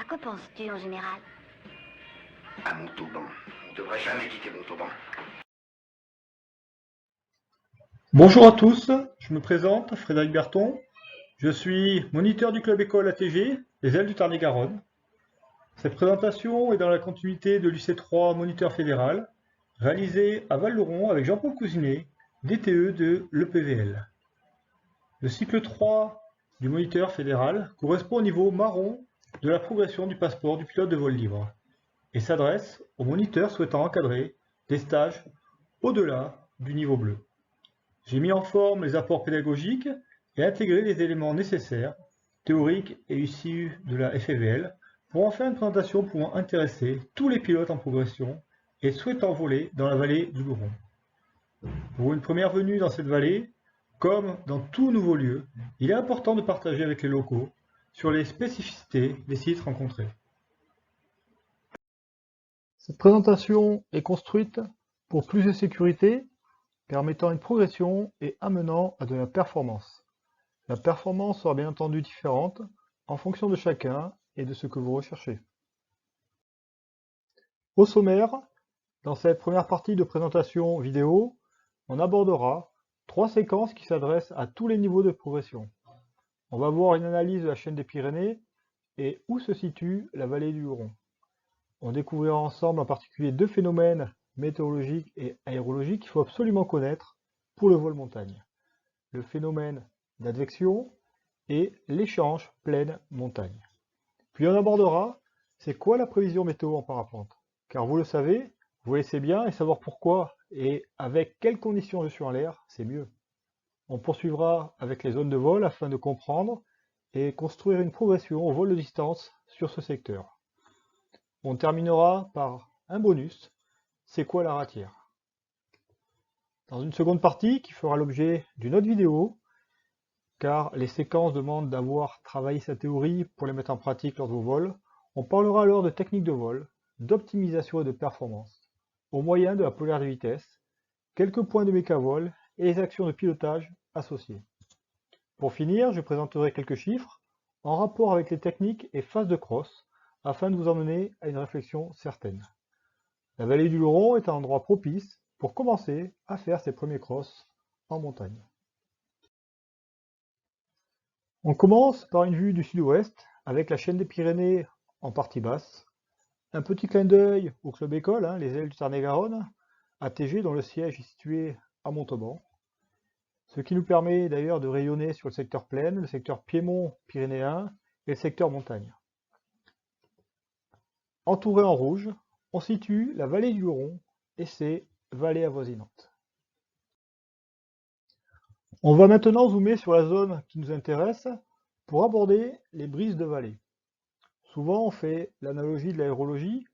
que penses-tu en général? À Montauban. On ne devrait jamais quitter Montauban. Bonjour à tous, je me présente, Frédéric Berton. Je suis moniteur du club école ATG, les Ailes du Tarn-et-Garonne. Cette présentation est dans la continuité de l'UC3 Moniteur Fédéral, réalisée à Val-Louron avec Jean-Paul Cousinet, DTE de l'EPVL. Le cycle 3 du Moniteur Fédéral correspond au niveau marron de la progression du passeport du pilote de vol libre et s'adresse aux moniteurs souhaitant encadrer des stages au-delà du niveau bleu. J'ai mis en forme les apports pédagogiques et intégré les éléments nécessaires, théoriques et issus de la FEVL, pour en faire une présentation pouvant intéresser tous les pilotes en progression et souhaitant voler dans la vallée du Louron. Pour une première venue dans cette vallée, comme dans tout nouveau lieu, il est important de partager avec les locaux sur les spécificités des sites rencontrés. Cette présentation est construite pour plus de sécurité, permettant une progression et amenant à de la performance. La performance sera bien entendu différente en fonction de chacun et de ce que vous recherchez. Au sommaire, dans cette première partie de présentation vidéo, on abordera 3 séquences qui s'adressent à tous les niveaux de progression. On va voir une analyse de la chaîne des Pyrénées et où se situe la vallée du Louron. On découvrira ensemble en particulier 2 phénomènes météorologiques et aérologiques qu'il faut absolument connaître pour le vol montagne. Le phénomène d'advection et l'échange plaine-montagne. Puis on abordera c'est quoi la prévision météo en parapente. Car vous le savez, vous connaissez bien et savoir pourquoi et avec quelles conditions je suis en l'air, c'est mieux. On poursuivra avec les zones de vol afin de comprendre et construire une progression au vol de distance sur ce secteur. On terminera par un bonus, c'est quoi la ratière? Dans une seconde partie, qui fera l'objet d'une autre vidéo, car les séquences demandent d'avoir travaillé sa théorie pour les mettre en pratique lors de vos vols, on parlera alors de techniques de vol, d'optimisation et de performance, au moyen de la polaire de vitesse, quelques points de mécavol et les actions de pilotage associées. Pour finir, je présenterai quelques chiffres en rapport avec les techniques et phases de cross, afin de vous emmener à une réflexion certaine. La vallée du Louron est un endroit propice pour commencer à faire ses premiers crosses en montagne. On commence par une vue du sud-ouest avec la chaîne des Pyrénées en partie basse. Un petit clin d'œil au club école, les Ailes du Tarn-et-Garonne, ATG dont le siège est situé à Montauban. Ce qui nous permet d'ailleurs de rayonner sur le secteur plaine, le secteur piémont pyrénéen et le secteur montagne. Entouré en rouge, on situe la vallée du Louron et ses vallées avoisinantes. On va maintenant zoomer sur la zone qui nous intéresse pour aborder les brises de vallée. Souvent on fait l'analogie de l'aérologie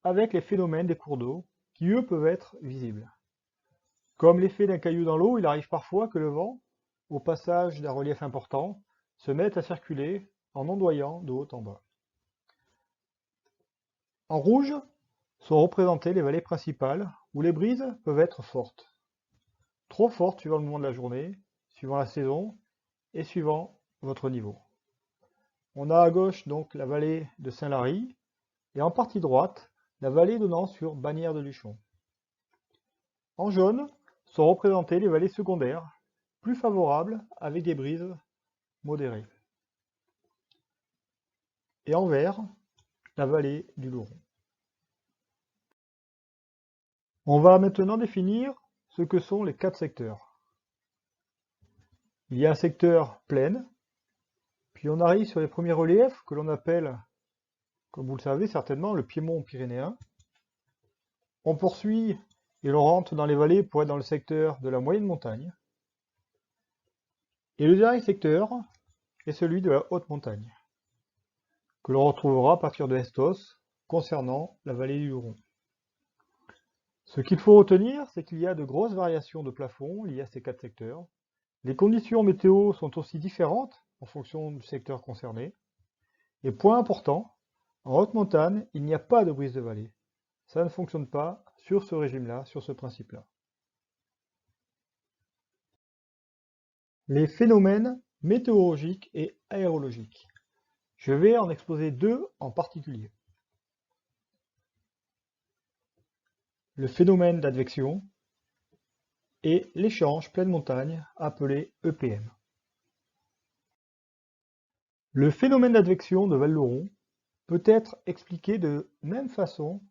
avec les phénomènes des cours d'eau qui eux peuvent être visibles. Comme l'effet d'un caillou dans l'eau, il arrive parfois que le vent, au passage d'un relief important, se mette à circuler en ondoyant de haut en bas. En rouge sont représentées les vallées principales où les brises peuvent être fortes. Trop fortes suivant le moment de la journée, suivant la saison et suivant votre niveau. On a à gauche donc la vallée de Saint-Lary et en partie droite la vallée donnant sur Bagnères de Luchon. En jaune sont représentées les vallées secondaires, plus favorables avec des brises modérées. Et en vert, la vallée du Louron. On va maintenant définir ce que sont les 4 secteurs. Il y a un secteur plaine, puis on arrive sur les premiers reliefs que l'on appelle, comme vous le savez certainement, le piémont pyrénéen. On poursuit et l'on rentre dans les vallées pour être dans le secteur de la moyenne montagne. Et le dernier secteur est celui de la haute montagne, que l'on retrouvera à partir de Estos, concernant la vallée du Louron. Ce qu'il faut retenir, c'est qu'il y a de grosses variations de plafond liées à ces 4 secteurs. Les conditions météo sont aussi différentes en fonction du secteur concerné. Et point important, en haute montagne, il n'y a pas de brise de vallée. Ça ne fonctionne pas sur ce régime-là, sur ce principe-là. Les phénomènes météorologiques et aérologiques. Je vais en exposer deux en particulier. Le phénomène d'advection et l'échange pleine montagne appelé EPM. Le phénomène d'advection de Val-Louron peut être expliqué de même façon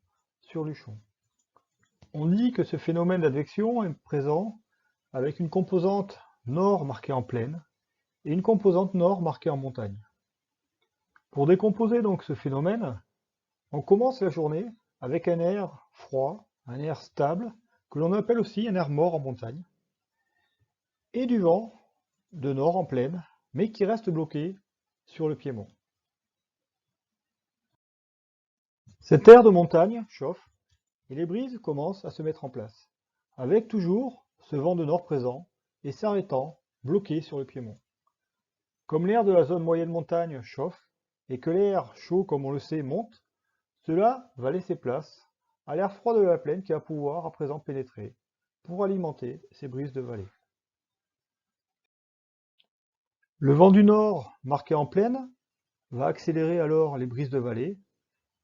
sur Luchon. On dit que ce phénomène d'advection est présent avec une composante nord marquée en plaine et une composante nord marquée en montagne. Pour décomposer donc ce phénomène, on commence la journée avec un air froid, un air stable, que l'on appelle aussi un air mort en montagne, et du vent de nord en plaine, mais qui reste bloqué sur le piémont. Cet air de montagne chauffe et les brises commencent à se mettre en place, avec toujours ce vent de nord présent et s'arrêtant bloqué sur le piémont. Comme l'air de la zone moyenne montagne chauffe et que l'air chaud, comme on le sait, monte, cela va laisser place à l'air froid de la plaine qui va pouvoir à présent pénétrer pour alimenter ces brises de vallée. Le vent du nord, marqué en plaine, va accélérer alors les brises de vallée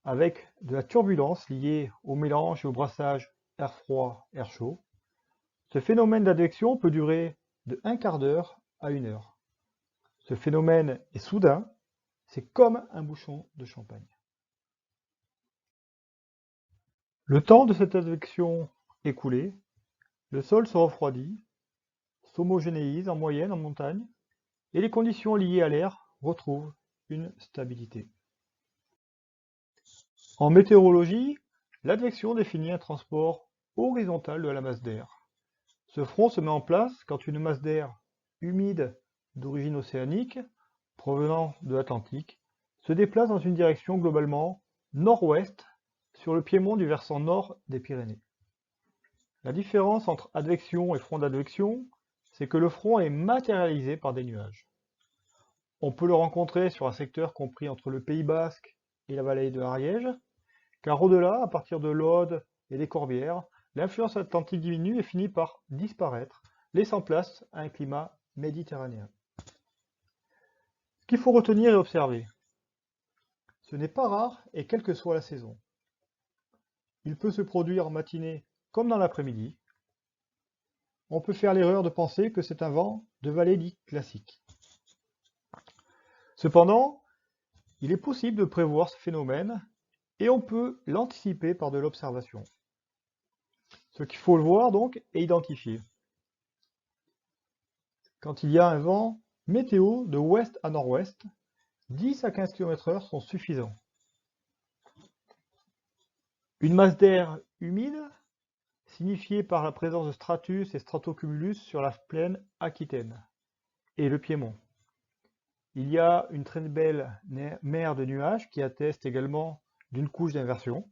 avec de la turbulence liée au mélange et au brassage air froid, air chaud. Ce phénomène d'advection peut durer de un quart d'heure à 1 heure. Ce phénomène est soudain, c'est comme un bouchon de champagne. Le temps de cette advection écoulé, le sol se refroidit, s'homogénéise en moyenne en montagne, et les conditions liées à l'air retrouvent une stabilité. En météorologie, l'advection définit un transport horizontal de la masse d'air. Ce front se met en place quand une masse d'air humide d'origine océanique, provenant de l'Atlantique, se déplace dans une direction globalement nord-ouest sur le piémont du versant nord des Pyrénées. La différence entre advection et front d'advection, c'est que le front est matérialisé par des nuages. On peut le rencontrer sur un secteur compris entre le Pays Basque et la vallée de l'Ariège, car au-delà, à partir de l'Aude et des Corbières, l'influence atlantique diminue et finit par disparaître, laissant place à un climat méditerranéen. Ce qu'il faut retenir et observer, ce n'est pas rare et quelle que soit la saison. Il peut se produire en matinée comme dans l'après-midi. On peut faire l'erreur de penser que c'est un vent de vallée dit classique. Cependant, il est possible de prévoir ce phénomène et on peut l'anticiper par de l'observation. Ce qu'il faut le voir donc et identifier. Quand il y a un vent météo de ouest à nord-ouest, 10 à 15 km/h sont suffisants. Une masse d'air humide, signifiée par la présence de stratus et stratocumulus sur la plaine aquitaine et le piémont. Il y a une très belle mer de nuages qui atteste également d'une couche d'inversion.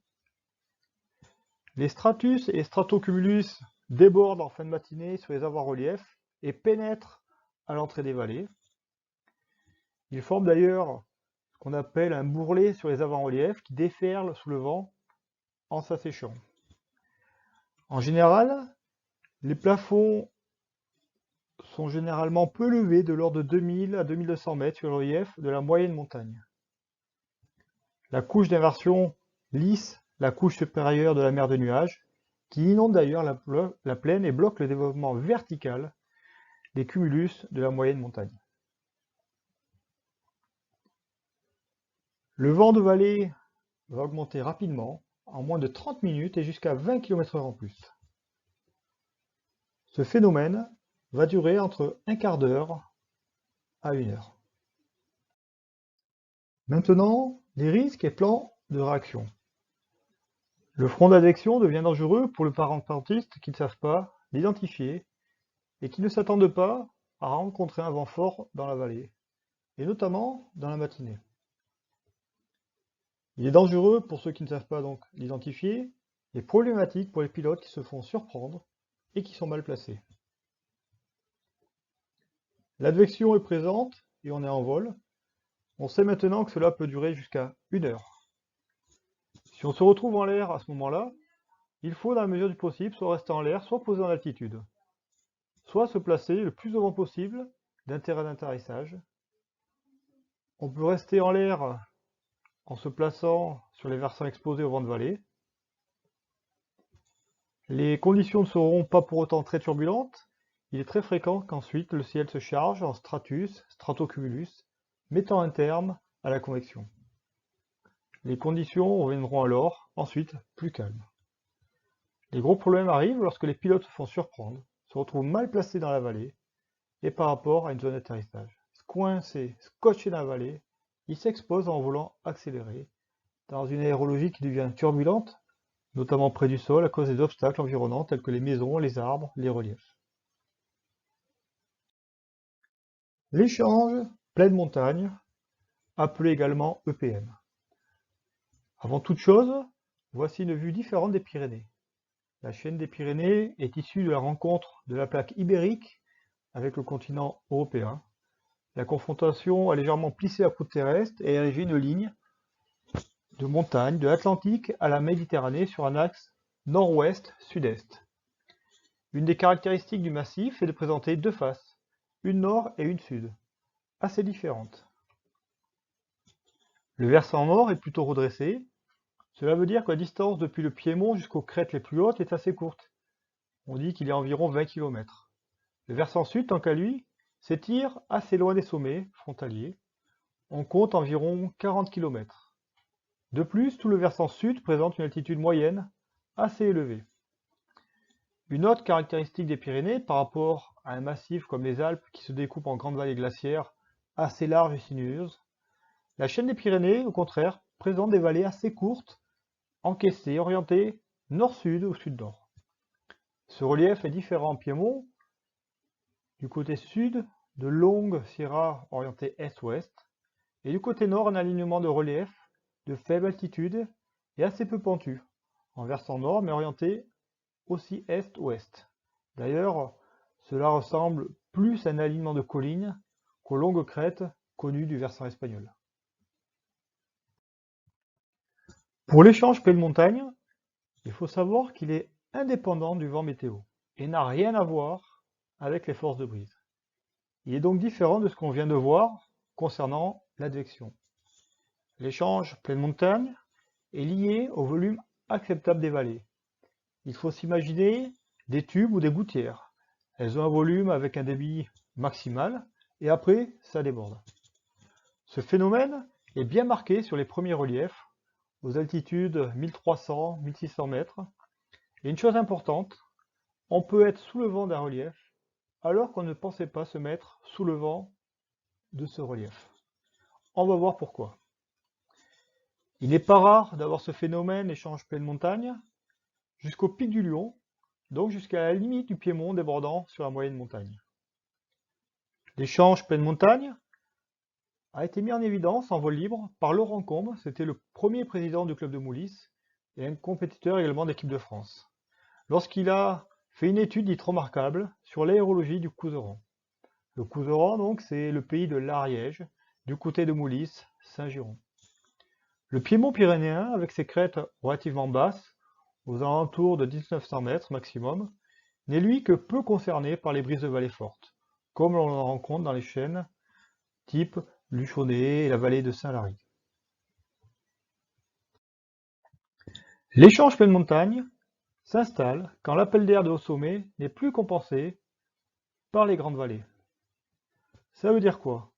Les stratus et stratocumulus débordent en fin de matinée sur les avant-reliefs et pénètrent à l'entrée des vallées. Ils forment d'ailleurs ce qu'on appelle un bourrelet sur les avant-reliefs qui déferle sous le vent en s'asséchant. En général, les plafonds sont généralement peu élevés, de l'ordre de 2000 à 2200 mètres sur le relief de la moyenne montagne. La couche d'inversion lisse la couche supérieure de la mer de nuages, qui inonde d'ailleurs la plaine et bloque le développement vertical des cumulus de la moyenne montagne. Le vent de vallée va augmenter rapidement, en moins de 30 minutes et jusqu'à 20 km/h en plus. Ce phénomène va durer entre un quart d'heure à 1 heure. Maintenant, les risques et plans de réaction. Le front d'advection devient dangereux pour le parapentiste qui ne savent pas l'identifier et qui ne s'attendent pas à rencontrer un vent fort dans la vallée, et notamment dans la matinée. Il est dangereux pour ceux qui ne savent pas donc l'identifier, et problématique pour les pilotes qui se font surprendre et qui sont mal placés. L'advection est présente et on est en vol. On sait maintenant que cela peut durer jusqu'à 1 heure. Si on se retrouve en l'air à ce moment-là, il faut, dans la mesure du possible, soit rester en l'air, soit poser en altitude, soit se placer le plus au vent possible d'un terrain d'atterrissage, On peut rester en l'air en se plaçant sur les versants exposés au vent de vallée. Les conditions ne seront pas pour autant très turbulentes. Il est très fréquent qu'ensuite le ciel se charge en stratus, stratocumulus, mettant un terme à la convection. Les conditions reviendront alors, ensuite, plus calmes. Les gros problèmes arrivent lorsque les pilotes se font surprendre, se retrouvent mal placés dans la vallée et par rapport à une zone d'atterrissage. Coincés, scotchés dans la vallée, ils s'exposent en volant accéléré, dans une aérologie qui devient turbulente, notamment près du sol à cause des obstacles environnants tels que les maisons, les arbres, les reliefs. L'échange pleine montagne, appelé également EPM. Avant toute chose, voici une vue différente des Pyrénées. La chaîne des Pyrénées est issue de la rencontre de la plaque ibérique avec le continent européen. La confrontation a légèrement plissé la croûte terrestre et érigé une ligne de montagne de l'Atlantique à la Méditerranée sur un axe nord-ouest-sud-est. Une des caractéristiques du massif est de présenter deux faces, une nord et une sud, assez différentes. Le versant nord est plutôt redressé. Cela veut dire que la distance depuis le piémont jusqu'aux crêtes les plus hautes est assez courte. On dit qu'il y a environ 20 km. Le versant sud, tant qu'à lui, s'étire assez loin des sommets frontaliers. On compte environ 40 km. De plus, tout le versant sud présente une altitude moyenne assez élevée. Une autre caractéristique des Pyrénées par rapport à un massif comme les Alpes qui se découpe en grandes vallées glaciaires assez larges et sinueuses, la chaîne des Pyrénées, au contraire, présente des vallées assez courtes, encaissées, orientées nord-sud ou sud-nord. Ce relief est différent en Piémont. Du côté sud, de longues sierras orientées est-ouest, et du côté nord, un alignement de relief de faible altitude et assez peu pentu, en versant nord mais orienté aussi est-ouest. D'ailleurs, cela ressemble plus à un alignement de collines qu'aux longues crêtes connues du versant espagnol. Pour l'échange pleine montagne, il faut savoir qu'il est indépendant du vent météo et n'a rien à voir avec les forces de brise. Il est donc différent de ce qu'on vient de voir concernant l'advection. L'échange pleine montagne est lié au volume acceptable des vallées. Il faut s'imaginer des tubes ou des gouttières. Elles ont un volume avec un débit maximal et après ça déborde. Ce phénomène est bien marqué sur les premiers reliefs aux altitudes 1300-1600 mètres. Et une chose importante, on peut être sous le vent d'un relief alors qu'on ne pensait pas se mettre sous le vent de ce relief. On va voir pourquoi. Il n'est pas rare d'avoir ce phénomène échange pleine montagne jusqu'au pic du Lion, donc jusqu'à la limite du piémont débordant sur la moyenne montagne. L'échange pleine montagne a été mis en évidence en vol libre par Laurent Combe, c'était le premier président du club de Moulis et un compétiteur également d'équipe de France, lorsqu'il a fait une étude dite remarquable sur l'aérologie du Couserans. Le Couserans, donc, c'est le pays de l'Ariège, du côté de Moulis, Saint-Giron. Le piémont pyrénéen, avec ses crêtes relativement basses, aux alentours de 1900 mètres maximum, n'est lui que peu concerné par les brises de vallée fortes, comme l'on en rencontre dans les chaînes type Luchonnet et la vallée de Saint-Lary. L'échange pleine montagne s'installe quand l'appel d'air de haut sommet n'est plus compensé par les grandes vallées. Ça veut dire quoi?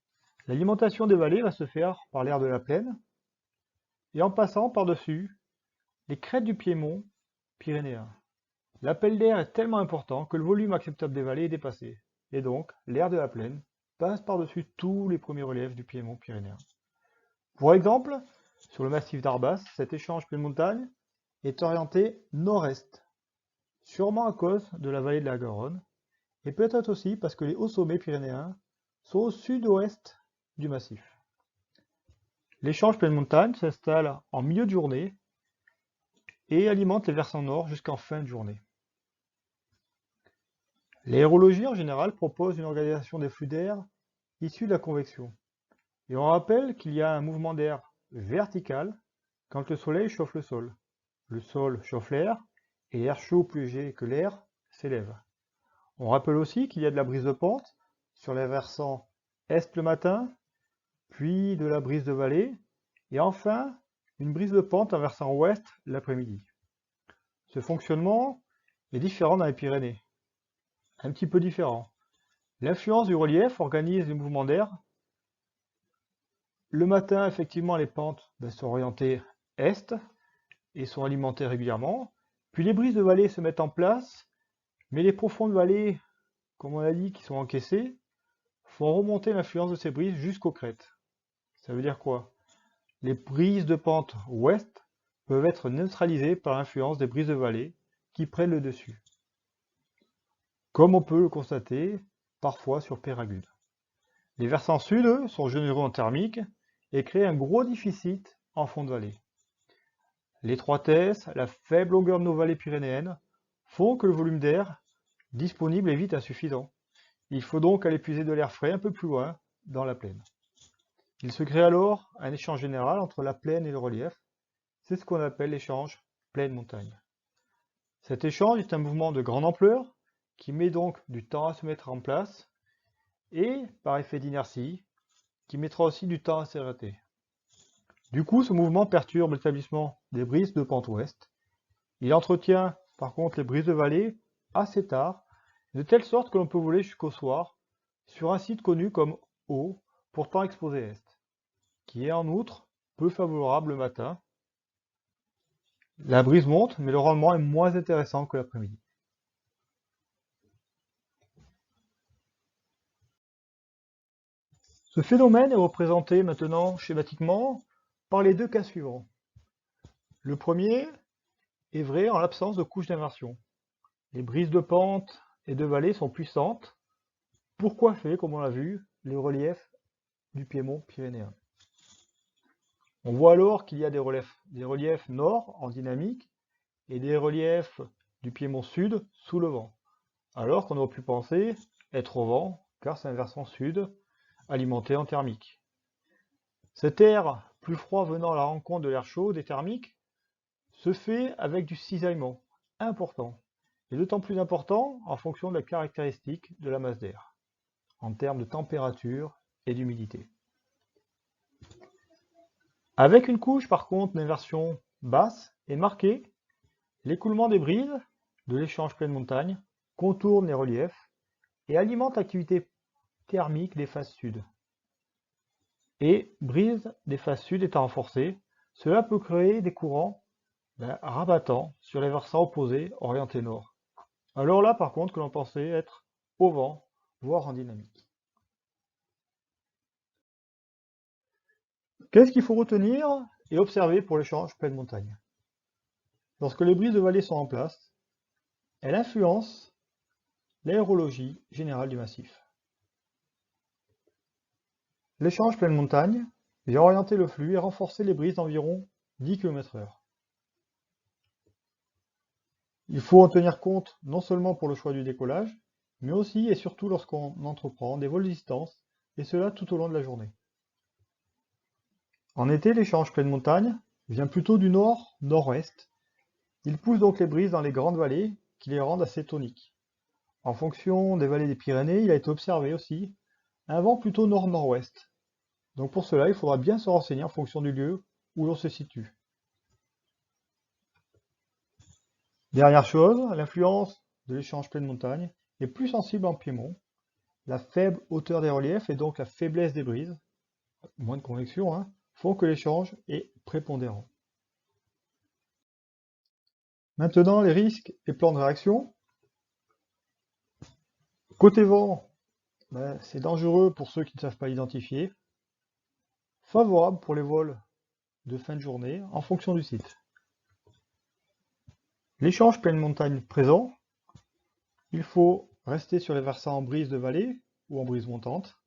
L'alimentation des vallées va se faire par l'air de la plaine et en passant par-dessus les crêtes du piémont pyrénéen. L'appel d'air est tellement important que le volume acceptable des vallées est dépassé, et donc l'air de la plaine passe par-dessus tous les premiers reliefs du piémont pyrénéen. Pour exemple, sur le massif d'Arbas, cet échange pleine montagne est orienté nord-est, sûrement à cause de la vallée de la Garonne, et peut-être aussi parce que les hauts sommets pyrénéens sont au sud-ouest du massif. L'échange pleine montagne s'installe en milieu de journée et alimente les versants nord jusqu'en fin de journée. L'aérologie en général propose une organisation des flux d'air issus de la convection. Et on rappelle qu'il y a un mouvement d'air vertical quand le soleil chauffe le sol. Le sol chauffe l'air et l'air chaud plus léger que l'air s'élève. On rappelle aussi qu'il y a de la brise de pente sur les versants est le matin, puis de la brise de vallée, et enfin une brise de pente en versant ouest l'après-midi. Ce fonctionnement est différent dans les Pyrénées, un petit peu différent. L'influence du relief organise les mouvements d'air. Le matin, effectivement, les pentes sont orientées est et sont alimentées régulièrement. Puis les brises de vallée se mettent en place, mais les profondes vallées, comme on a dit, qui sont encaissées, font remonter l'influence de ces brises jusqu'aux crêtes. Ça veut dire quoi? Les brises de pente ouest peuvent être neutralisées par l'influence des brises de vallée qui prennent le dessus, comme on peut le constater parfois sur Péragude. Les versants sud, eux, sont généreux en thermique et créent un gros déficit en fond de vallée. L'étroitesse, la faible longueur de nos vallées pyrénéennes font que le volume d'air disponible est vite insuffisant. Il faut donc aller puiser de l'air frais un peu plus loin, dans la plaine. Il se crée alors un échange général entre la plaine et le relief. C'est ce qu'on appelle l'échange plaine-montagne. Cet échange est un mouvement de grande ampleur qui met donc du temps à se mettre en place et, par effet d'inertie, qui mettra aussi du temps à s'arrêter. Du coup, ce mouvement perturbe l'établissement des brises de pente ouest. Il entretient par contre les brises de vallée assez tard, de telle sorte que l'on peut voler jusqu'au soir sur un site connu comme Haut, pourtant exposé est, qui est en outre peu favorable le matin. La brise monte, mais le rendement est moins intéressant que l'après-midi. Ce phénomène est représenté maintenant schématiquement par les deux cas suivants. Le premier est vrai en l'absence de couche d'inversion. Les brises de pente et de vallée sont puissantes pour coiffer, comme on l'a vu, les reliefs du piémont pyrénéen. On voit alors qu'il y a des reliefs nord en dynamique et des reliefs du piémont sud sous le vent, alors qu'on aurait pu penser être au vent, car c'est un versant sud alimenté en thermique. Cet air plus froid venant à la rencontre de l'air chaud des thermiques se fait avec du cisaillement important, et d'autant plus important en fonction de la caractéristique de la masse d'air, en termes de température et d'humidité. Avec une couche par contre d'inversion basse et marquée, l'écoulement des brises de l'échange plaine-montagne contourne les reliefs et alimente l'activité thermique des faces sud. Et brise des faces sud étant renforcée, cela peut créer des courants rabattant sur les versants opposés orientés nord. Alors là par contre que l'on pensait être au vent, voire en dynamique. Qu'est-ce qu'il faut retenir et observer pour l'échange plaine-montagne? Lorsque les brises de vallée sont en place, elles influencent l'aérologie générale du massif. L'échange plaine-montagne vient orienter le flux et renforcer les brises d'environ 10 km/h. Il faut en tenir compte non seulement pour le choix du décollage, mais aussi et surtout lorsqu'on entreprend des vols de distance, et cela tout au long de la journée. En été, l'échange plaine-montagne vient plutôt du nord-nord-ouest. Il pousse donc les brises dans les grandes vallées qui les rendent assez toniques. En fonction des vallées des Pyrénées, il a été observé aussi un vent plutôt nord-nord-ouest. Donc pour cela, il faudra bien se renseigner en fonction du lieu où l'on se situe. Dernière chose, l'influence de l'échange plaine-montagne est plus sensible en piémont. La faible hauteur des reliefs et donc la faiblesse des brises, moins de convection, font que l'échange est prépondérant. Maintenant, les risques et plans de réaction. Côté vent, c'est dangereux pour ceux qui ne savent pas identifier. Favorable pour les vols de fin de journée en fonction du site. L'échange plaine-montagne présent, il faut rester sur les versants en brise de vallée ou en brise montante,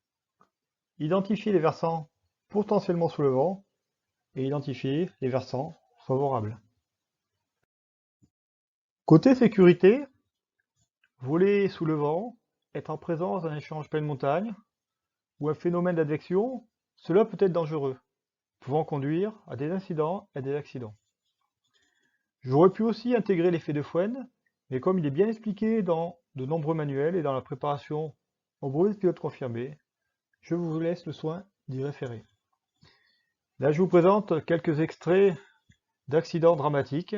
identifier les versants potentiellement sous le vent et identifier les versants favorables. Côté sécurité, voler sous le vent, être en présence d'un échange plaine-montagne ou un phénomène d'advection, cela peut être dangereux, pouvant conduire à des incidents et des accidents. J'aurais pu aussi intégrer l'effet de Fresne, mais comme il est bien expliqué dans de nombreux manuels et dans la préparation au brevet de pilote confirmé, je vous laisse le soin d'y référer. Là, je vous présente quelques extraits d'accidents dramatiques,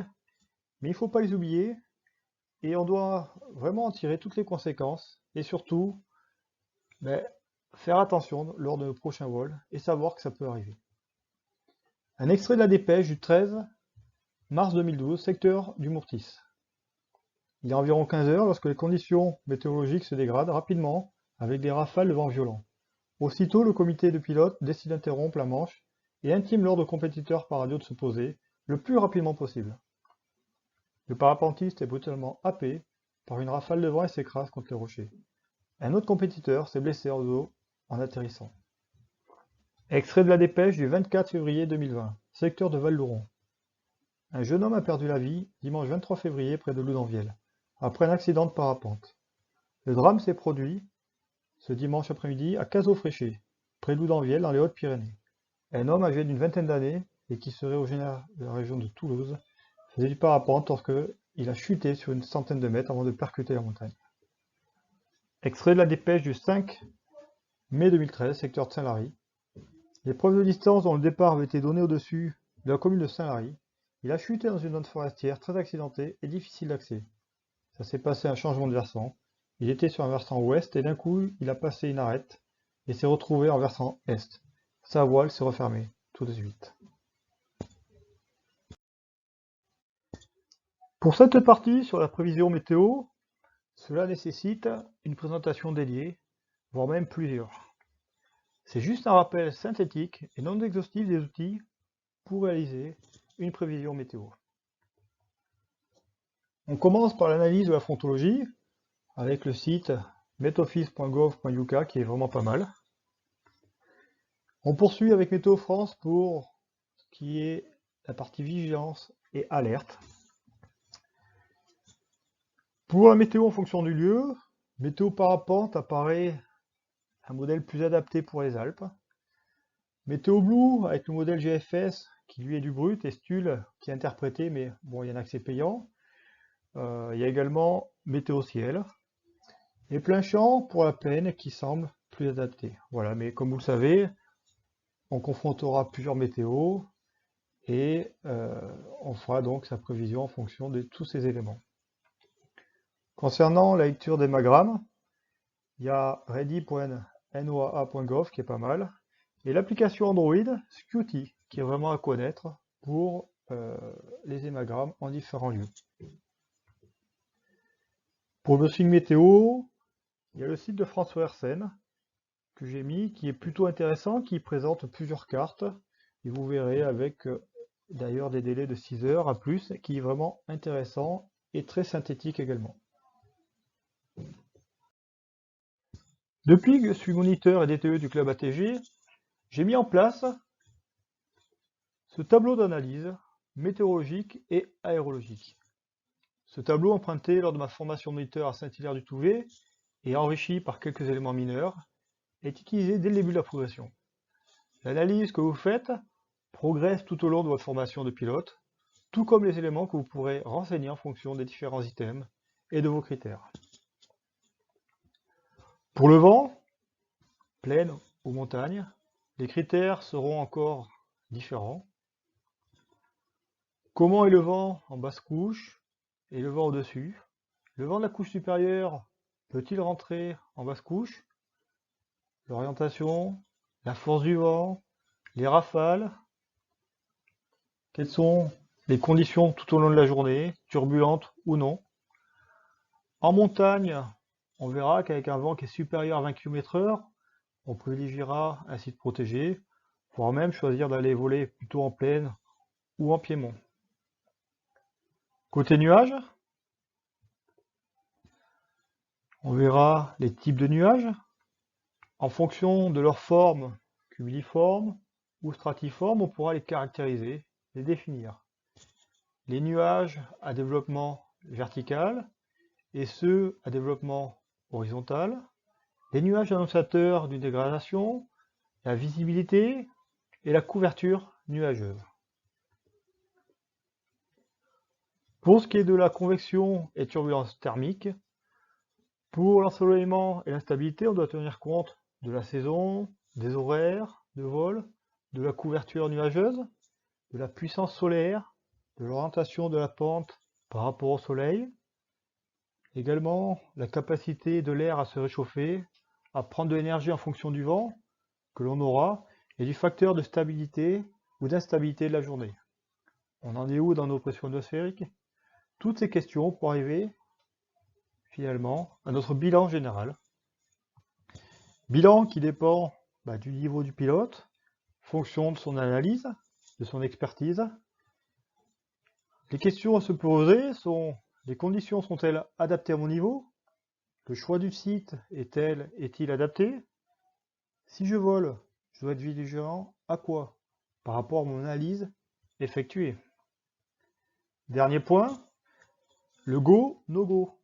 mais il ne faut pas les oublier et on doit vraiment en tirer toutes les conséquences et surtout faire attention lors de nos prochains vols et savoir que ça peut arriver. Un extrait de la dépêche du 13 mars 2012, secteur du Mourtis. Il est environ 15 heures lorsque les conditions météorologiques se dégradent rapidement avec des rafales de vent violents. Aussitôt, le comité de pilotes décide d'interrompre la manche et intime l'ordre aux compétiteurs par radio de se poser le plus rapidement possible. Le parapentiste est brutalement happé par une rafale de vent et s'écrase contre les rochers. Un autre compétiteur s'est blessé au dos en atterrissant. Extrait de la dépêche du 24 février 2020, secteur de Val-d'Ouron. Un jeune homme a perdu la vie dimanche 23 février près de Loudanvielle, après un accident de parapente. Le drame s'est produit ce dimanche après-midi à Cazaux-Fréchet, près de Loudanvielle dans les Hautes-Pyrénées. Un homme âgé d'une vingtaine d'années et qui serait originaire de la région de Toulouse faisait du parapente lorsqu'il a chuté sur une centaine de mètres avant de percuter la montagne. Extrait de la dépêche du 5 mai 2013, secteur de Saint-Lary. L'épreuve de distance dont le départ avait été donné au-dessus de la commune de Saint-Lary, il a chuté dans une zone forestière très accidentée et difficile d'accès. Ça s'est passé un changement de versant. Il était sur un versant ouest et d'un coup, il a passé une arête et s'est retrouvé en versant est. Sa voile s'est refermée tout de suite. Pour cette partie sur la prévision météo, cela nécessite une présentation dédiée, voire même plusieurs. C'est juste un rappel synthétique et non exhaustif des outils pour réaliser une prévision météo. On commence par l'analyse de la frontologie avec le site metoffice.gov.uk qui est vraiment pas mal. On poursuit avec Météo France pour ce qui est la partie vigilance et alerte. Pour la météo en fonction du lieu, Météo Parapente apparaît un modèle plus adapté pour les Alpes. Météo Blue avec le modèle GFS qui lui est du brut et Stul qui est interprété, mais bon, il y en a que c'est payant. Il y a également Météo Ciel. Et plein champ pour la plaine qui semble plus adapté. Voilà, mais comme vous le savez, on confrontera plusieurs météos et on fera donc sa prévision en fonction de tous ces éléments. Concernant la lecture des magrammes, il y a ready.noaa.gov qui est pas mal, et l'application Android Scuti qui est vraiment à connaître pour les hémagrammes en différents lieux. Pour le signe météo, il y a le site de François Hersen que j'ai mis, qui est plutôt intéressant, qui présente plusieurs cartes, et vous verrez avec d'ailleurs des délais de 6 heures à plus, qui est vraiment intéressant et très synthétique également. Depuis que je suis moniteur et DTE du club ATG, j'ai mis en place ce tableau d'analyse météorologique et aérologique. Ce tableau emprunté lors de ma formation moniteur à Saint-Hilaire-du-Touvet et enrichi par quelques éléments mineurs est utilisé dès le début de la progression. L'analyse que vous faites progresse tout au long de votre formation de pilote, tout comme les éléments que vous pourrez renseigner en fonction des différents items et de vos critères. Pour le vent, plaine ou montagne, les critères seront encore différents. Comment est le vent en basse couche et le vent au-dessus? Le vent de la couche supérieure peut-il rentrer en basse couche? L'orientation, la force du vent, les rafales, quelles sont les conditions tout au long de la journée, turbulentes ou non. En montagne, on verra qu'avec un vent qui est supérieur à 20 km/h, on privilégiera un site protégé, voire même choisir d'aller voler plutôt en plaine ou en piémont. Côté nuages, on verra les types de nuages. En fonction de leur forme, cumuliforme ou stratiforme, on pourra les caractériser, les définir. Les nuages à développement vertical et ceux à développement horizontal. Les nuages annonçateurs d'une dégradation, la visibilité et la couverture nuageuse. Pour ce qui est de la convection et turbulence thermique, pour l'ensoleillement et l'instabilité, on doit tenir compte de la saison, des horaires de vol, de la couverture nuageuse, de la puissance solaire, de l'orientation de la pente par rapport au soleil, également la capacité de l'air à se réchauffer, à prendre de l'énergie en fonction du vent que l'on aura, et du facteur de stabilité ou d'instabilité de la journée. On en est où dans nos pressions atmosphériques? Toutes ces questions pour arriver finalement à notre bilan général. Bilan qui dépend du niveau du pilote, fonction de son analyse, de son expertise. Les questions à se poser sont: les conditions sont-elles adaptées à mon niveau? Le choix du site est-il adapté? Si je vole, je dois être vigilant à quoi? Par rapport à mon analyse effectuée. Dernier point, le go, no go.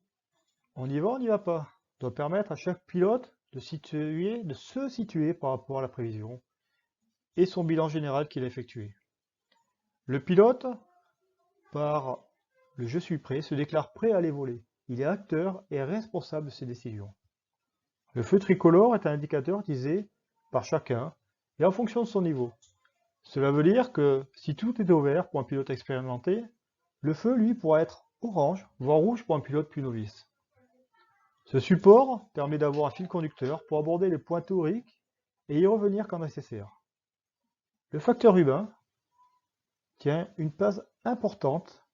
On y va, on n'y va pas. Doit permettre à chaque pilote de se situer par rapport à la prévision et son bilan général qu'il a effectué. Le pilote, par le je suis prêt, se déclare prêt à aller voler. Il est acteur et responsable de ses décisions. Le feu tricolore est un indicateur utilisé par chacun et en fonction de son niveau. Cela veut dire que si tout est au vert pour un pilote expérimenté, le feu, lui, pourra être orange, voire rouge pour un pilote plus novice. Ce support permet d'avoir un fil conducteur pour aborder les points théoriques et y revenir quand nécessaire. Le facteur humain tient une place importante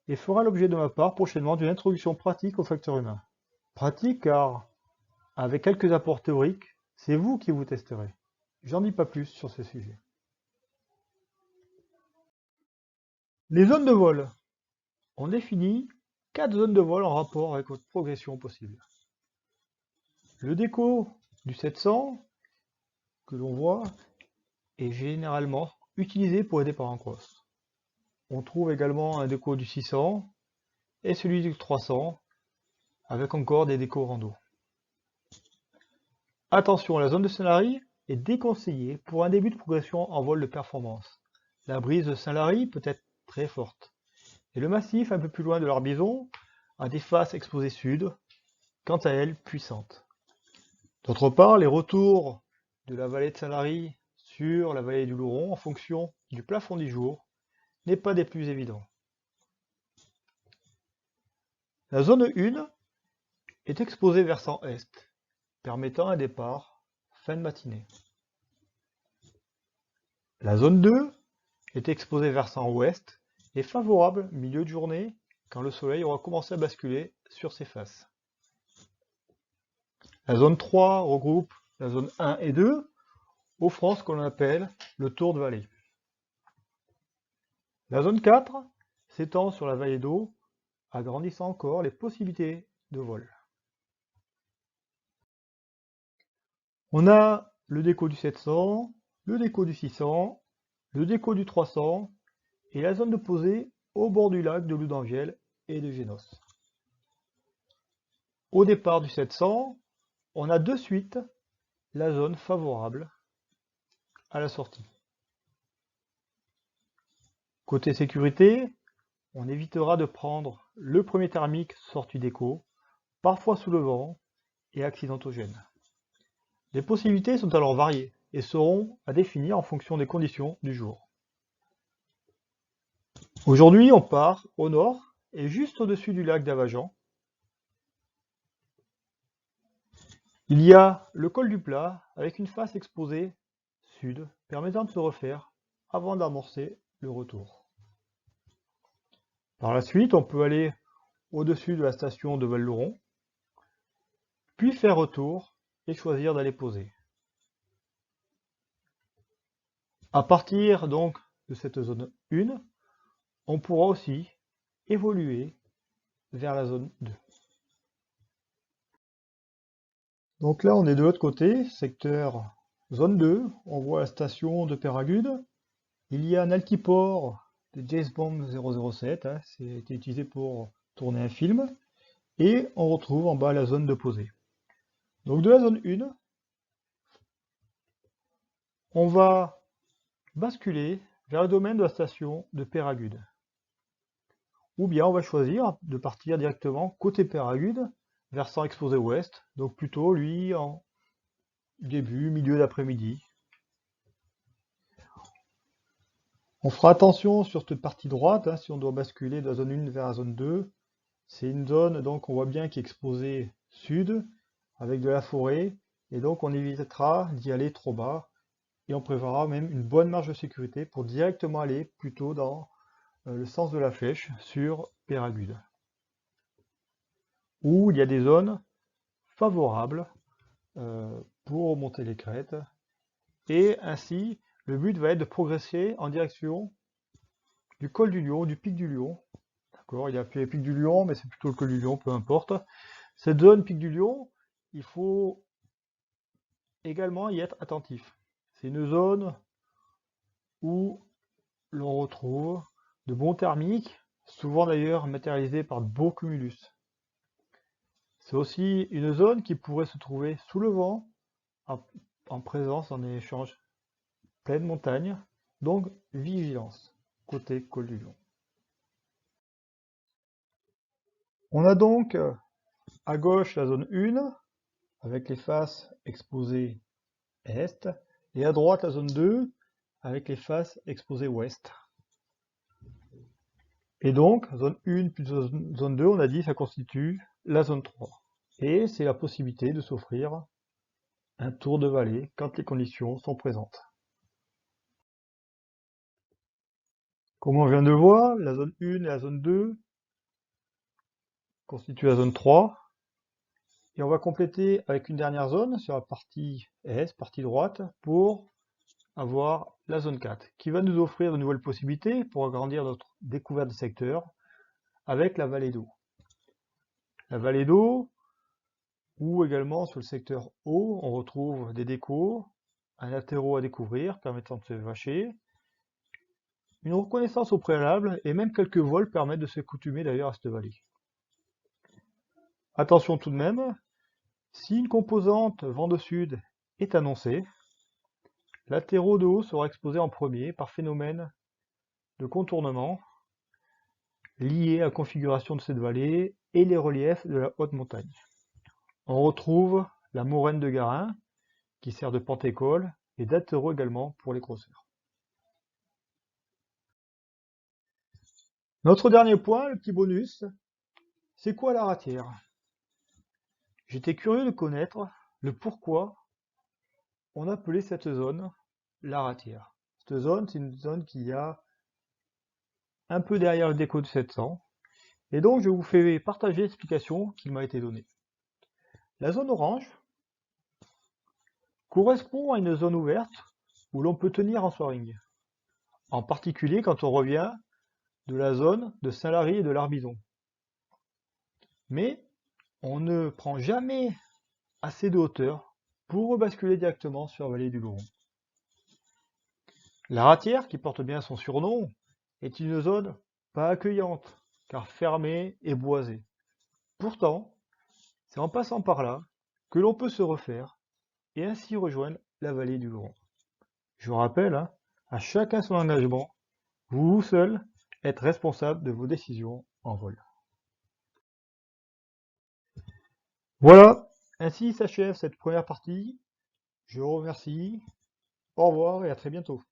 et fera l'objet de ma part prochainement d'une introduction pratique au facteur humain. Pratique car, avec quelques apports théoriques, c'est vous qui vous testerez. J'en dis pas plus sur ce sujet. Les zones de vol. On définit 4 zones de vol en rapport avec votre progression possible. Le déco du 700, que l'on voit, est généralement utilisé pour les départs en cross. On trouve également un déco du 600 et celui du 300, avec encore des décos rando. Attention, la zone de Saint-Lary est déconseillée pour un début de progression en vol de performance. La brise de Saint-Lary peut être très forte. Et le massif, un peu plus loin de l'Arbizon, a des faces exposées sud, quant à elles puissantes. D'autre part, les retours de la vallée de Saint-Lary sur la vallée du Louron, en fonction du plafond du jour, n'est pas des plus évidents. La zone 1 est exposée versant est, permettant un départ fin de matinée. La zone 2 est exposée versant ouest et favorable milieu de journée quand le soleil aura commencé à basculer sur ses faces. La zone 3 regroupe la zone 1 et 2, offrant ce qu'on appelle le tour de vallée. La zone 4 s'étend sur la vallée d'eau, agrandissant encore les possibilités de vol. On a le déco du 700, le déco du 600, le déco du 300 et la zone de posée au bord du lac de Loudanvielle et de Génos. Au départ du 700, on a de suite la zone favorable à la sortie. Côté sécurité, on évitera de prendre le premier thermique sorti déco, parfois sous le vent et accidentogène. Les possibilités sont alors variées et seront à définir en fonction des conditions du jour. Aujourd'hui, on part au nord et juste au-dessus du lac d'Avajan. Il y a le col du Plat avec une face exposée sud permettant de se refaire avant d'amorcer le retour. Par la suite, on peut aller au-dessus de la station de Val-Louron, puis faire retour et choisir d'aller poser. À partir donc de cette zone 1, on pourra aussi évoluer vers la zone 2. Donc là, on est de l'autre côté, secteur zone 2, on voit la station de Péragude. Il y a un altiport de James Bond 007, c'est utilisé pour tourner un film. Et on retrouve en bas la zone de posée. Donc de la zone 1, on va basculer vers le domaine de la station de Péragude. Ou bien on va choisir de partir directement côté Péragude, versant exposé ouest, donc plutôt lui en début, milieu d'après-midi. On fera attention sur cette partie droite, hein, si on doit basculer de la zone 1 vers la zone 2. C'est une zone, donc on voit bien, qui est exposée sud, avec de la forêt, et donc on évitera d'y aller trop bas, et on prévoira même une bonne marge de sécurité pour directement aller plutôt dans le sens de la flèche sur Peyragudes, où il y a des zones favorables pour remonter les crêtes, et ainsi le but va être de progresser en direction du col du Lion, du pic du Lion. D'accord, il y a appelé pic du Lion, mais c'est plutôt le col du Lion, peu importe. Cette zone pic du Lion, il faut également y être attentif. C'est une zone où l'on retrouve de bons thermiques, souvent d'ailleurs matérialisés par de beaux cumulus. C'est aussi une zone qui pourrait se trouver sous le vent, en présence en échange pleine montagne, donc vigilance côté col du Lion. On a donc à gauche la zone 1 avec les faces exposées est et à droite la zone 2 avec les faces exposées ouest. Et donc zone 1 plus zone 2, on a dit, ça constitue la zone 3. Et c'est la possibilité de s'offrir un tour de vallée quand les conditions sont présentes. Comme on vient de voir, la zone 1 et la zone 2 constituent la zone 3. Et on va compléter avec une dernière zone sur la partie est, partie droite, pour avoir la zone 4, qui va nous offrir de nouvelles possibilités pour agrandir notre découverte des secteurs avec la vallée d'eau. La vallée d'eau, ou également sur le secteur haut, on retrouve des décos, un latéraux à découvrir permettant de se vacher, une reconnaissance au préalable et même quelques vols permettent de s'accoutumer d'ailleurs à cette vallée. Attention tout de même, si une composante vent de sud est annoncée, latéraux de haut sera exposé en premier par phénomène de contournement lié à la configuration de cette vallée et les reliefs de la haute montagne. On retrouve la moraine de Garin qui sert de pente-école et d'atterreau également pour les crosseurs. Notre dernier point, le petit bonus, c'est quoi la ratière? J'étais curieux de connaître le pourquoi on appelait cette zone la ratière. Cette zone, c'est une zone qui a un peu derrière le déco de 700, et donc je vous fais partager l'explication qui m'a été donnée. La zone orange correspond à une zone ouverte où l'on peut tenir en soiring, en particulier quand on revient de la zone de Saint-Lary et de l'Arbizon. Mais on ne prend jamais assez de hauteur pour rebasculer directement sur la vallée du Luron. La ratière, qui porte bien son surnom, est une zone pas accueillante, car fermée et boisée. Pourtant, c'est en passant par là que l'on peut se refaire et ainsi rejoindre la vallée du Luron. Je vous rappelle, hein, à chacun son engagement, vous seul êtes responsable de vos décisions en vol. Voilà, ainsi s'achève cette première partie. Je vous remercie, au revoir et à très bientôt.